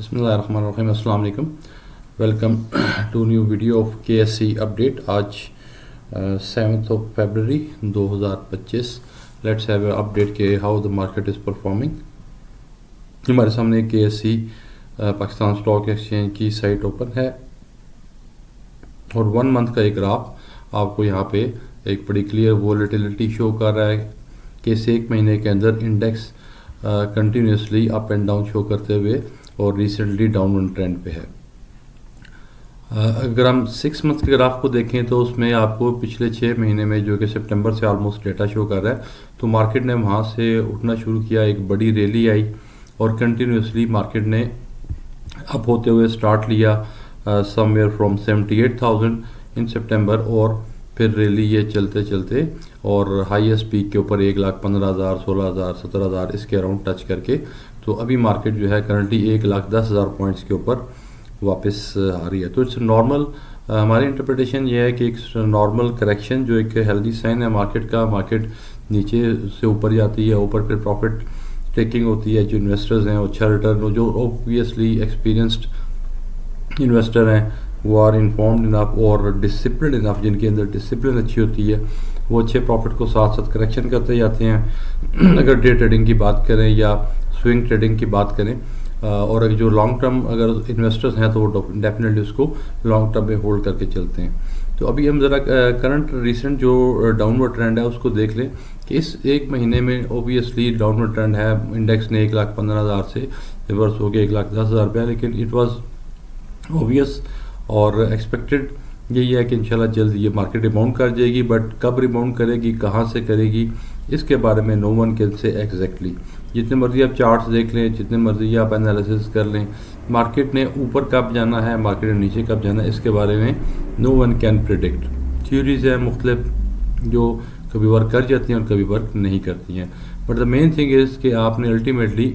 बिस्मिल्लाहिर्रहमानिर्रहीम, अस्सलाम वालेकुम। Welcome to new video of KSC update. आज 7 फरवरी 2025। लेट्स हैव अ अपडेट के how the market is performing. हमारे सामने KSC पाकिस्तान स्टॉक एक्सचेंज की साइट ओपन है और 1 मंथ का एक ग्राफ आपको यहाँ पे एक बड़ी क्लियर वोलेटिलिटी शो कर रहा है कि इस एक महीने के अंदर index continuously up and down show करते हुए और रिसेंटली डाउनवर्ड ट्रेंड पे है। अगर हम 6 मंथ के ग्राफ को देखें तो उसमें आपको पिछले 6 महीने में जो कि सितंबर से ऑलमोस्ट डेटा शो कर रहा है, तो मार्केट ने वहाँ से उठना शुरू किया, एक बड़ी रैली आई और कंटिन्यूसली मार्केट ने अप होते हुए स्टार्ट लिया समवेयर फ्रॉम 78,000 इन सितंबर और फिर रैली ये चलते चलते और हाईएस्ट पीक के ऊपर 1,15,000, 16,000, 17,000 इसके अराउंड टच करके तो अभी मार्केट जो है करंटली 1,10,000 पॉइंट्स के ऊपर वापस आ रही है। तो इट्स नॉर्मल, हमारी इंटरप्रिटेशन ये है कि एक नॉर्मल करेक्शन जो एक हेल्दी साइन है मार्केट का। मार्केट नीचे से ऊपर जाती है, ऊपर फिर प्रॉफिट टेकिंग होती है। जो इन्वेस्टर्स हैं अच्छा रिटर्न, जो ऑब्वियसली एक्सपीरियंस्ड इन्वेस्टर हैं वो आर इन्फॉर्म्ड इनफ और डिसिप्लिन इनफ, जिनके अंदर डिसिप्लिन अच्छी होती है, वो अच्छे प्रॉफिट को साथ साथ करेक्शन करते जाते हैं। अगर डे ट्रेडिंग की बात करें या स्विंग ट्रेडिंग की बात करें और अगर जो लॉन्ग टर्म अगर इन्वेस्टर्स हैं तो वो डेफिनेटली उसको लॉन्ग टर्म में होल्ड करके चलते हैं। तो अभी हम ज़रा करंट रिसेंट जो डाउनवर्ड ट्रेंड है उसको देख लें कि इस एक महीने में ओबियसली डाउनवर्ड ट्रेंड है। इंडेक्स ने 1,15,000 से रिवर्स हो गया 1,10,000 पे, लेकिन इट वाज ऑब्वियस और एक्सपेक्टेड यही है कि इंशाल्लाह जल्द ये मार्केट रिबाउंड कर जाएगी। बट कब रिबाउंड करेगी, कहाँ से करेगी, इसके बारे में no one can say exactly. जितने मर्जी आप चार्ट्स देख लें, जितने मर्जी आप एनालिसिस कर लें, मार्केट ने ऊपर कब जाना है, मार्केट ने नीचे कब जाना है, इसके बारे में no one can predict. Theories हैं मुख्तलिफ जो कभी वर्क कर जाती हैं और कभी वर्क नहीं करती हैं। But the main thing is कि आपने अल्टीमेटली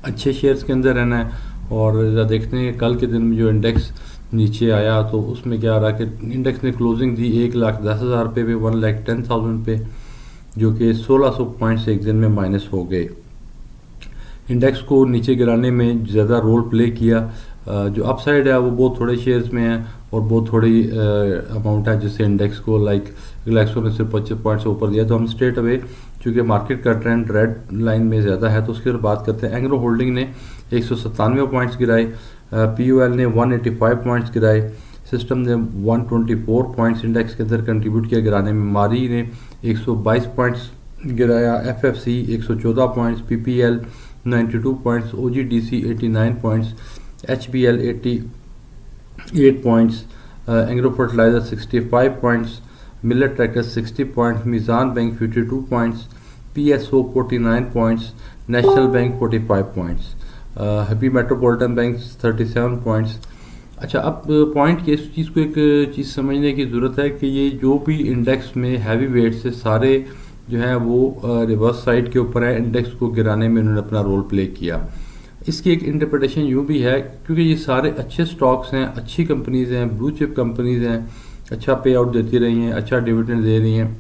अच्छे शेयर्स के अंदर रहना है। और देखते हैं कल के दिन में जो इंडेक्स नीचे आया तो उसमें क्या रहा कि इंडेक्स ने क्लोजिंग दी 1,10,000 पे 1,10,000 पे, जो कि 1,600 पॉइंट्स एक दिन में माइनस हो गए। इंडेक्स को नीचे गिराने में ज़्यादा रोल प्ले किया जो अपसाइड है वो बहुत थोड़े शेयर्स में है और बहुत थोड़ी अमाउंट है जिससे इंडेक्स को लाइक रिलैक्सो ने सिर्फ 25 पॉइंट से ऊपर दिया। तो हम स्ट्रेट अवे चूँकि मार्केट का ट्रेंड रेड लाइन में ज़्यादा है तो उसकी बात करते हैं। एंग्रो होल्डिंग ने 197 पॉइंट्स गिराए, POL ने 185 पॉइंट्स गिराए, सिस्टम ने 124 पॉइंट्स इंडेक्स के अंदर कंट्रीब्यूट किया गिराने में, मारी ने 122 पॉइंट्स गिराया, FFC 114 points, PPL 92 points, OGDC 89 points, HBL 88 points, Engro fertilizer 65 points, Millat tractor 60 points, Meezan bank 52 points, PSO 49 points, national bank 45 points, Habib metropolitan bank 37 points. अच्छा, अब पॉइंट की इस चीज़ को एक चीज़ समझने की ज़रूरत है कि ये जो भी इंडेक्स में हैवी वेट से सारे जो है वो रिवर्स साइड के ऊपर है, इंडेक्स को गिराने में उन्होंने अपना रोल प्ले किया। इसकी एक इंटरप्रिटेशन यूँ भी है क्योंकि ये सारे अच्छे स्टॉक्स हैं, अच्छी कंपनीज़ हैं, ब्लू चिप कंपनीज़ हैं, अच्छा पे आउट देती रही हैं, अच्छा डिविडेंड दे रही हैं,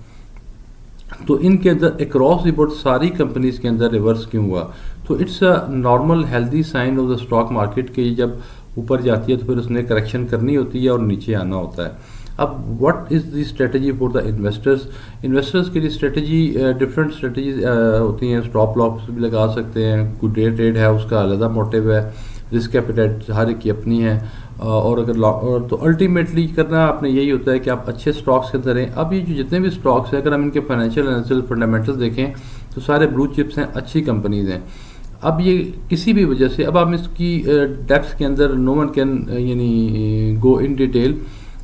तो इनके अंदर अक्रॉस द बोर्ड सारी कंपनीज़ के अंदर रिवर्स क्यों हुआ? तो it's a normal healthy sign of the stock market के जब ऊपर जाती है तो फिर उसने करेक्शन करनी होती है और नीचे आना होता है। अब what is the strategy for the investors? Investors के लिए स्ट्रेटजी डिफरेंट स्ट्रेटजीज होती हैं। स्टॉप लॉस भी लगा सकते हैं, कोई डे ट्रेड है उसका अलग मोटिव है, रिस्क एपेटाइट हर एक की अपनी है। और अगर तो अल्टीमेटली करना आपने यही होता है कि आप अच्छे स्टॉक्स के अंदर रहें। अब ये जो जितने भी स्टॉक्स हैं अगर हम इनके फाइनेंशियल एनालिसिस फंडामेंटल्स देखें तो सारे ब्लू चिप्स हैं, अच्छी कंपनीज हैं। अब ये किसी भी वजह से अब आप इसकी डेप्थ के अंदर नो वन कैन यानी go in detail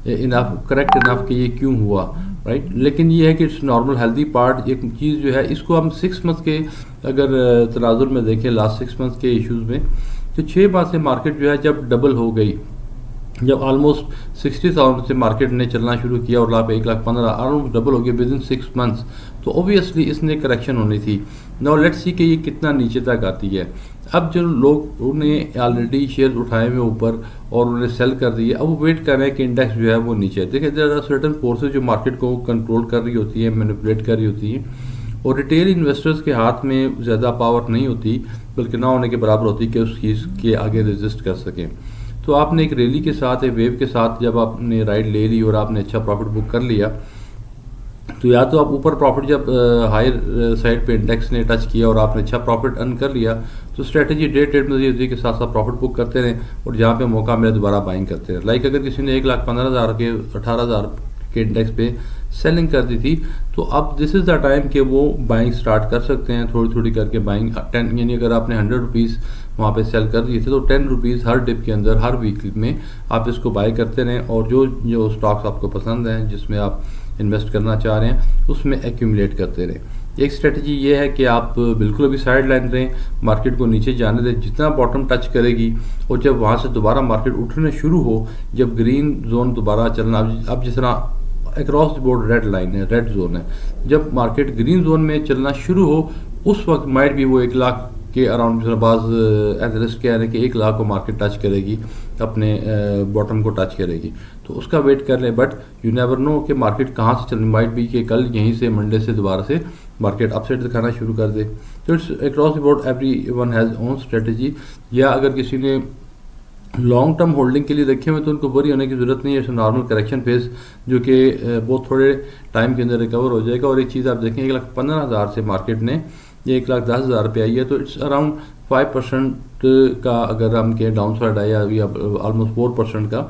enough correct enough कि ये क्यों हुआ, राइट। लेकिन ये है कि इट्स नॉर्मल हेल्दी पार्ट। एक चीज़ जो है इसको हम 6 मंथ के अगर तनाजुर में देखें लास्ट 6 मंथ के इश्यूज़ में, तो 6 माह से मार्केट जो है जब डबल हो गई, जब ऑलमोस्ट 60,000 से मार्केट ने चलना शुरू किया और लाभ 1,15,000 ऑलमोस्ट डबल हो गया विद इन 6 मंथ्स, तो ओबियसली इसने करेक्शन होनी थी। नाउ लेट्स सी कि ये कितना नीचे तक आती है। अब जो लोग उन्हें ऑलरेडी शेयर उठाए हुए ऊपर और उन्हें सेल कर दिए, अब वो वेट कर रहे हैं कि इंडेक्स जो है वो नीचे है। देखिए देयर आर सर्टेन फोर्सेज जो मार्केट को कंट्रोल कर रही होती है, मैनिपुलेट कर रही होती है, और रिटेल इन्वेस्टर्स के हाथ में ज़्यादा पावर नहीं होती बल्कि ना होने के बराबर होती कि उस चीज़ के आगे रेजिस्ट कर सकें। तो आपने एक रैली के साथ, एक वेव के साथ जब आपने राइड ले ली और आपने अच्छा प्रॉफिट बुक कर लिया, तो या तो आप ऊपर प्रॉफिट जब हायर साइड पे इंडेक्स ने टच किया और आपने अच्छा प्रॉफिट अर्न कर लिया, तो स्ट्रेटजी डे ट्रेड में ये के साथ साथ प्रॉफिट बुक करते रहें और जहाँ पे मौका मिले दोबारा बाइंग करते रहें। लाइक अगर किसी ने 1,15,000 के 18,000 के इंडेक्स पे सेलिंग कर दी थी, तो अब दिस इज़ द टाइम कि वो बाइंग स्टार्ट कर सकते हैं, थोड़ी थोड़ी करके बाइंग 10, यानी अगर आपने 100 रुपीज़ वहाँ पे सेल कर दिए थे तो 10 रुपीज़ हर डिप के अंदर हर वीक में आप इसको बाय करते रहें और जो जो स्टॉक्स आपको पसंद हैं, जिसमें आप इन्वेस्ट करना चाह रहे हैं, उसमें एक्यूमुलेट करते रहें। एक स्ट्रेटजी ये है कि आप बिल्कुल अभी साइड लाइन रहें, मार्केट को नीचे जाने दें, जितना बॉटम टच करेगी और जब वहाँ से दोबारा मार्केट उठने शुरू हो, जब ग्रीन जोन दोबारा चलना, अब जिस तरह across the board red line है, रेड जोन है, जब मार्केट ग्रीन जोन में चलना शुरू हो उस वक्त माइट भी वो 1 लाख के अराउंड, बाज़ एनालिस्ट कह रहे हैं कि 1 लाख को मार्केट टच करेगी, अपने बॉटम को टच करेगी, तो उसका वेट कर लें। बट यू नेवर नो कि मार्केट कहाँ से चल, माइट भी कि कल यहीं से मंडे से दोबारा से मार्केट अपसाइड दिखाना शुरू कर दे। तो it's across the board, every one has own strategy. या अगर किसी ने लॉन्ग टर्म होल्डिंग के लिए रखे हुए तो उनको वरी होने की ज़रूरत नहीं है। इट्स नॉर्मल करेक्शन फेज जो कि बहुत थोड़े टाइम के अंदर रिकवर हो जाएगा। और एक चीज़ आप देखें, 1,15,000 से मार्केट ने ये 1,10,000 पे आई है, तो इट्स अराउंड 5% का अगर हम कहें डाउन साइड आया अभी ऑलमोस्ट 4% का।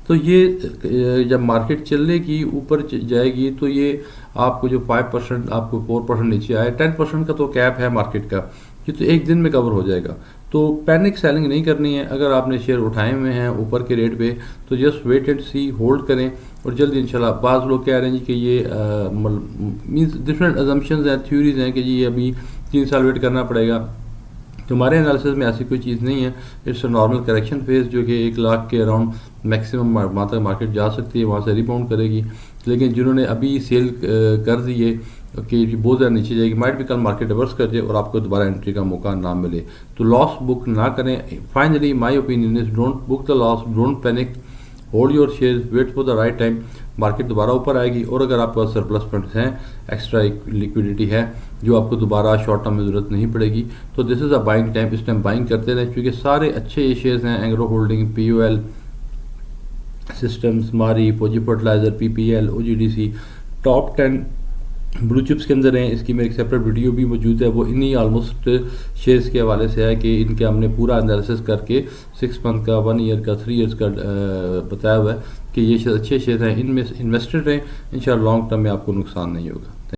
तो ये जब मार्केट चलेगी ऊपर जाएगी तो ये आपको जो 5% आपको 4% नीचे आए, 10% का तो कैप है मार्केट का, ये तो एक दिन में कवर हो जाएगा। तो पैनिक सेलिंग नहीं करनी है। अगर आपने शेयर उठाए हुए हैं ऊपर के रेट पे तो just wait and see, hold करें और जल्दी इंशाल्लाह। बाज़ लोग कह रहे हैं जी कि ये मीन्स डिफरेंट अजम्पशंस हैं, थ्योरीज हैं कि जी ये अभी 3 साल वेट करना पड़ेगा। तो हमारे एनालिसिस में ऐसी कोई चीज़ नहीं है। It's a normal correction phase जो कि 1 लाख के अराउंड मैक्सिमम वहाँ तक मार्केट जा सकती है, वहाँ से रिबाउंड करेगी। लेकिन जिन्होंने अभी सेल कर दी है कि बहुत ज़्यादा नीचे जाएगी, माइट भी कल मार्केट रिवर्स कर जाए और आपको दोबारा एंट्री का मौका ना मिले, तो लॉस बुक ना करें। Finally my opinion is don't book the loss, don't panic, hold your share, wait for the right time. Market दोबारा ऊपर आएगी और अगर आपके पास सरप्लस फंड्स हैं, एक्स्ट्रा लिक्विडिटी है जो आपको दोबारा शॉर्ट टर्म में ज़रूरत नहीं पड़ेगी, तो this is a buying time. इस टाइम बाइंग करते रहें क्योंकि सारे अच्छे ये शेयर्स हैं, Engro holding, POL systems, Mari, Fauji fertiliser, PPL, OGDC top 10 blue chips के अंदर हैं। इसकी मेरी एक सेपरेट वीडियो भी मौजूद है, वो इन्हीं ऑलमोस्ट शेयर्स के हवाले से है कि इनके हमने पूरा एनालिसिस करके 6 मंथ का, 1 ईयर का, 3 ईयर्स का बताया हुआ है कि ये अच्छे शेयर हैं, इनमें इन्वेस्टेड रहें, इंशाल्लाह लॉन्ग टर्म में आपको नुकसान नहीं होगा।